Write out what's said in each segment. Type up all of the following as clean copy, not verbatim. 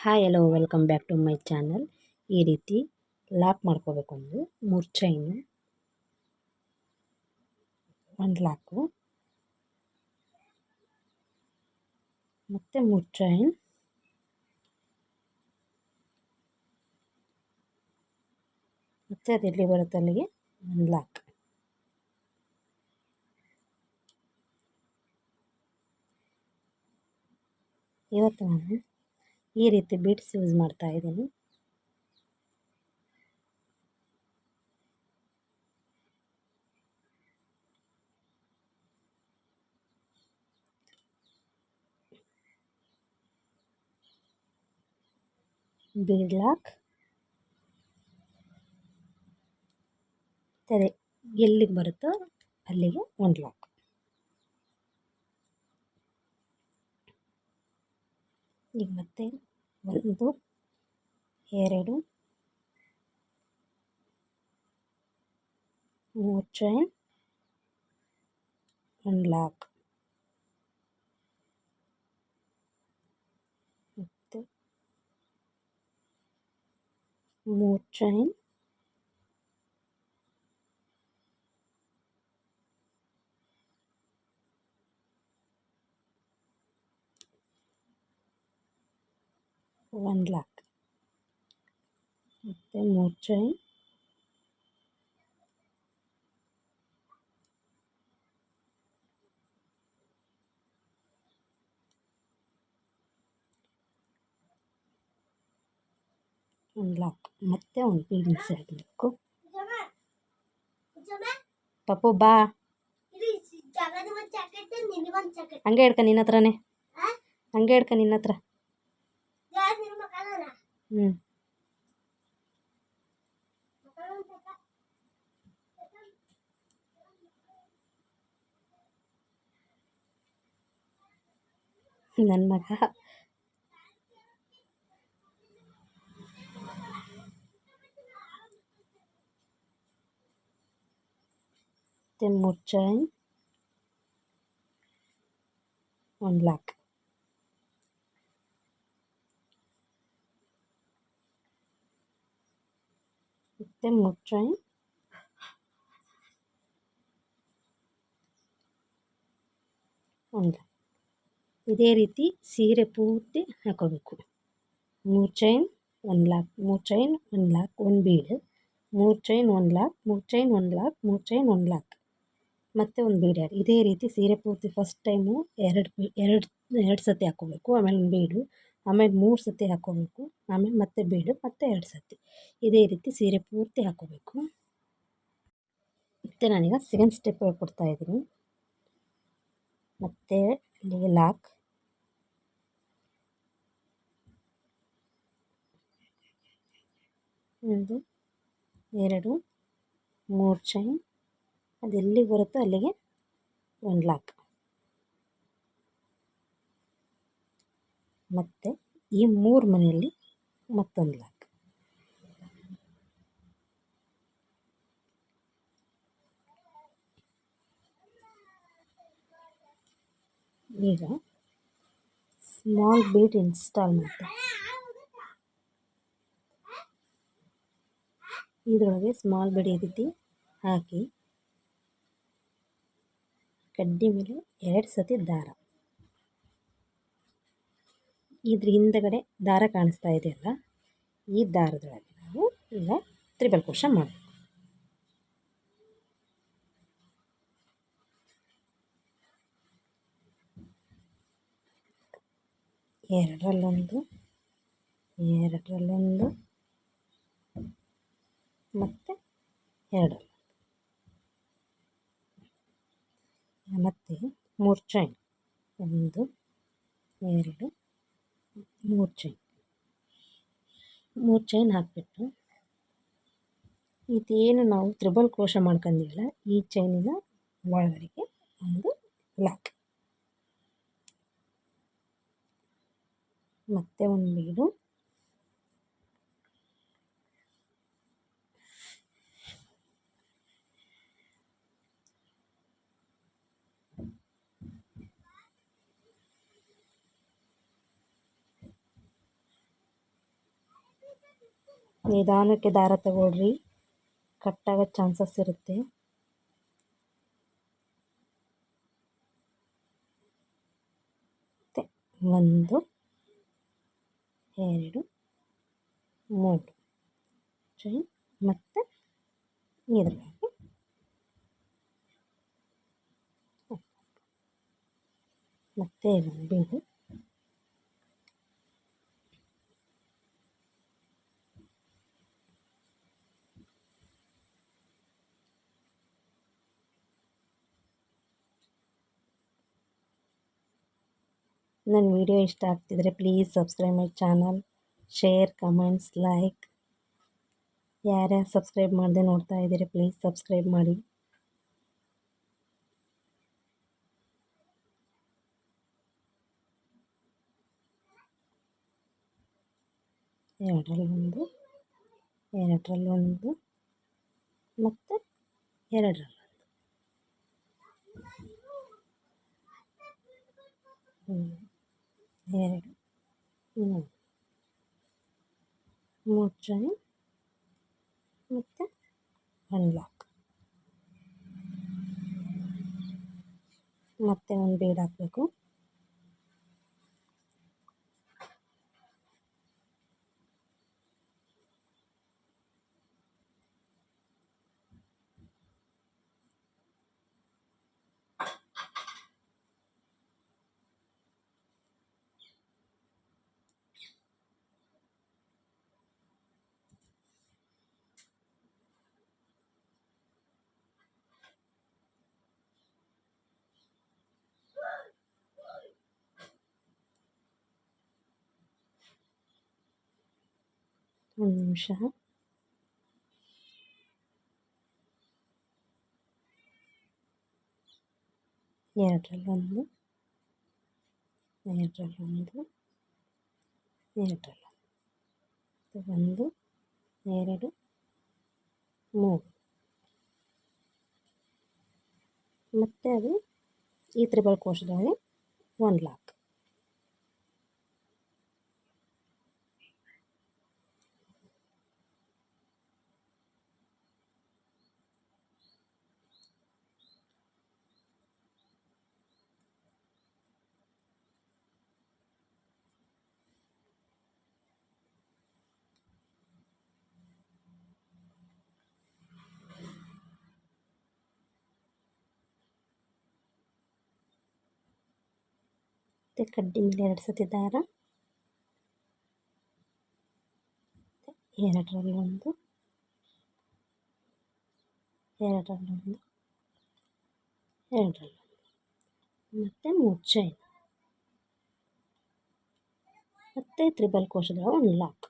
Hi hello welcome back to my channel. ಈ ರೀತಿ lock ಮಾಡ್ಕೋಬೇಕು. ಒಂದು 3 ಚೈನು, ಒಂದು ಲಾಕು ಮತ್ತು 3 ಚೈನ್, ಮತ್ತು ಅದು ಎಲ್ಲಿ ಬರುತ್ತೆ ಅಲ್ಲಿಗೆ ಒಂದು ಲಾಕ್. ಇವತ್ತು ನಾನು ಈ ರೀತಿ ಬೀಡ್ಸ್ ಯೂಸ್ ಮಾಡ್ತಾ ಇದ್ದೀನಿ. ಬೀಡ್ ಲಾಕ್ ಅದೇ ಎಲ್ಲಿಗೆ ಬರುತ್ತೋ ಅಲ್ಲಿಗೆ ಒಂದು ಲಾಕ್. ಈಗ ಮತ್ತೆ 1 2 3 ಚೈನ್, ಒಂದು ಲಾಕ್, ಮತ್ತು 3 ಚೈನ್, ಒಂದು ಲಾಕ್, ಮತ್ತು 3 ಚೈನ್, ಒಂದು ಲಾಕ್, ಮತ್ತೆ ಒಂದು ಬೀಡ್ ಇನ್ಸರ್ಟ್ ಬೇಕು. ಪಪ್ಪು ಬಾ, ಹಂಗೆ ಹಿಡ್ಕ ನಿನ್ನ ಹತ್ರನೇ, ಹಂಗೆ ಹಿಡ್ಕ ನಿನ್ನ ಹತ್ರ. ನನ್ನ ಮಗ ಮತ್ತೆ 3 ಚೈನ್, ಒಂದು ಲಾಕ್, ಮತ್ತೆ 3 ಚೈನ್, ಒಂದು ಲಾಕ್. ಇದೇ ರೀತಿ ಸೀರೆ ಪೂರ್ತಿ ಹಾಕೋಬೇಕು. 3 ಚೈನ್, ಒಂದು ಲಾಕ್, 3 ಚೈನ್, ಒಂದು ಲಾಕ್, ಒಂದು ಬೀಡ್, 3 ಚೈನ್, ಒಂದು ಲಾಕ್, 3 ಚೈನ್, ಒಂದು ಲಾಕ್, 3 ಚೈನ್, ಒಂದು ಲಾಕ್, ಮತ್ತು ಒಂದು ಬೀಡ್ ಆ್ಯಡ್. ಇದೇ ರೀತಿ ಸೀರೆ ಪೂರ್ತಿ ಫಸ್ಟ್ ಟೈಮು ಎರಡು ಸತಿ ಹಾಕ್ಕೋಬೇಕು, ಆಮೇಲೆ ಒಂದು ಬೀಡು, ಆಮೇಲೆ 3 ಸತಿ ಹಾಕ್ಕೋಬೇಕು, ಆಮೇಲೆ ಮತ್ತೆ ಬೀಡು, ಮತ್ತೆ 2 ಸತಿ. ಇದೇ ರೀತಿ ಸೀರೆ ಪೂರ್ತಿ ಹಾಕ್ಕೋಬೇಕು. ಮತ್ತು ನಾನೀಗ ಸೆಕೆಂಡ್ ಸ್ಟೆಪ್ ಹೇಳ್ಕೊಡ್ತಾ ಇದ್ದೀನಿ. ಮತ್ತು ಇಲ್ಲಿಗೆ ಲಾಕ್, 1 2 3 ಚೈನ್, ಅದು ಎಲ್ಲಿಗೆ ಬರುತ್ತೋ ಅಲ್ಲಿಗೆ ಒಂದು ಲಾಕ್, ಮತ್ತು ಈ 3 ಮನೆಯಲ್ಲಿ ಮತ್ತೊಂದು ಲಾಕ್. ಈಗ ಸ್ಮಾಲ್ ಬೀಡ್ ಇನ್ಸ್ಟಾಲ್ ಮಾಡ್ತಾ, ಇದರೊಳಗೆ ಸ್ಮಾಲ್ ಬೀಡ್ ಈ ರೀತಿ ಹಾಕಿ ಕಡ್ಡಿ ಮೇಲೆ 2 ಸತಿ ದಾರ, ಇದ್ರ ಹಿಂದಗಡೆ ದಾರ ಕಾಣಿಸ್ತಾ ಇದೆಯಲ್ಲ, ಈ ದಾರದೊಳಗೆ ನಾವು ಈಗ ತ್ರಿಬಲ್ ಕ್ರೋಶೆ ಮಾಡಬೇಕು. 2 2 ಮತ್ತು 2, ಮತ್ತು 3 ಚೈನ್, 1 2 3 ಚೈನ್, 3 ಚೈನ್ ಹಾಕಿಬಿಟ್ಟು ಇದೇನು ನಾವು ತ್ರಿಬಲ್ ಕ್ರೋಶೆ ಮಾಡ್ಕೊಂಡಿಲ್ಲ, ಈ ಚೈನಿನ ಒಳಗಡೆಗೆ ಒಂದು ಲಾಕ್, ಮತ್ತೆ ಒಂದು ಬೀಡು, ನಿಧಾನಕ್ಕೆ ದಾರ ತಗೊಳ್ರಿ, ಕಟ್ಟಾಗೋ ಚಾನ್ಸಸ್ ಇರುತ್ತೆ. ಮತ್ತು 1 2 3 ಚೈನ್ ಮತ್ತು ಇದರೊಳಗೆ ಮತ್ತೆ ಒಂದು ಬೀಡು. ನನ್ನ ವಿಡಿಯೋ ಇಷ್ಟ ಆಗ್ತಿದ್ರೆ please subscribe my channel, share, comments, like. ಯಾರ್ಯಾರು ಸಬ್ಸ್ಕ್ರೈಬ್ ಮಾಡದೆ ನೋಡ್ತಾ ಇದ್ದೀರಿ ಪ್ಲೀಸ್ ಸಬ್ಸ್ಕ್ರೈಬ್ ಮಾಡಿ. ಎರಡರಲ್ಲೊಂದು ಮತ್ತು ಎರಡರಲ್ಲೊಂದು. 2 3 ಚೈನ್ ಮತ್ತು 1 ಲಾಕ್. ಮತ್ತೆ ಒಂದು ಬೀಡ್ ಹಾಕಬೇಕು. ಒಂದು ನಿಮಿಷ. ಎರಡರಲ್ಲೊಂದು 1 2 3 ಮತ್ತು ಅದು ಈ ತ್ರಿಬಲ್ ಕೋಶದೊಳಗೆ 1 ಲಾಕ್. ಮತ್ತು ಕಡ್ಡಿ ಮೇಲೆ 2 ಸತಿ ದಾರ, ಎರಡರಲ್ಲೊಂದು ಮತ್ತು 3 ಚೈನ್ ಮತ್ತು ತ್ರಿಬಲ್ ಕೋಶದ 1 ಲಾಕ್.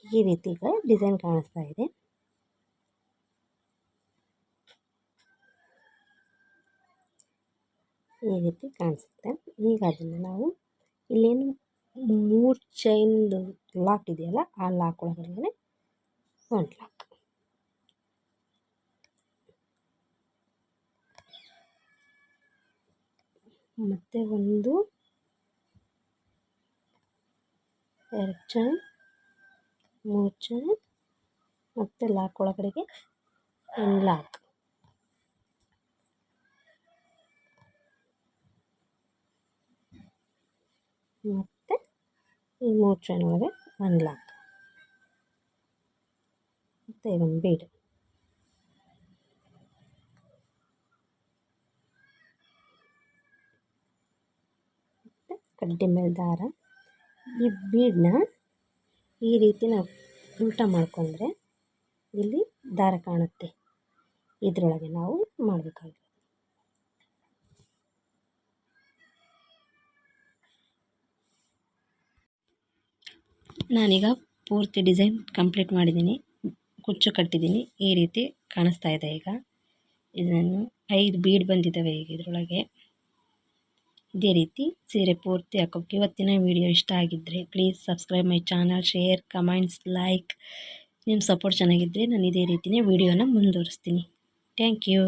ಈ ರೀತಿ ಈಗ ಡಿಸೈನ್ ಕಾಣಿಸ್ತಾ ಇದೆ. ಈ ರೀತಿ ಕಾಣಿಸುತ್ತೆ. ಈಗ ಅದನ್ನು ನಾವು ಇಲ್ಲೇನು 3 ಚೈನ್ದು ಲಾಕ್ ಇದೆಯಲ್ಲ, ಆ ಲಾಕ್ ಒಳಗಡೆ 1 ಲಾಕ್. ಮತ್ತು 1 2 ಚೈನ್ 3 ಚೈನ್ ಮತ್ತು ಲಾಕ್ ಒಳಗಡೆಗೆ 1 ಲಾಕ್. ಮತ್ತು ಈ 3 ಚೈನ್ ಒಳಗೆ 1 ಲಾಕ್ ಮತ್ತು ಒಂದು ಬೀಡ್. ಮತ್ತು ಕಡ್ಡಿ ಮೇಲೆ ದಾರ. ಈ ಬೀಡನ್ನ ಈ ರೀತಿ ನಾವು ಉಲ್ಟಾ ಮಾಡಿಕೊಂಡ್ರೆ ಇಲ್ಲಿ ದಾರ ಕಾಣುತ್ತೆ. ಇದರೊಳಗೆ ನಾವು ಮಾಡಬೇಕಾಗಿರೋದು. ನಾನೀಗ ಪೂರ್ತಿ ಡಿಸೈನ್ ಕಂಪ್ಲೀಟ್ ಮಾಡಿದ್ದೀನಿ, ಕುಚ್ಚು ಕಟ್ಟಿದ್ದೀನಿ. ಈ ರೀತಿ ಕಾಣಿಸ್ತಾ ಇದೆ. ಈಗ ಇದನ್ನು 5 ಬೀಡ್ ಬಂದಿದ್ದಾವೆ ಈಗ ಇದರೊಳಗೆ. ಇದೇ ರೀತಿ ಸೀರೆ ಪೂರ್ತಿ ಹಾಕೋಕ್ಕೆ. ಇವತ್ತಿನ ವಿಡಿಯೋ ಇಷ್ಟ ಆಗಿದ್ದರೆ please subscribe my channel, share, comments, like. ನಿಮ್ಮ ಸಪೋರ್ಟ್ ಚೆನ್ನಾಗಿದ್ದರೆ ನಾನು ಇದೇ ರೀತಿಯೇ ವಿಡಿಯೋನ ಮುಂದುವರಿಸ್ತೀನಿ. Thank you.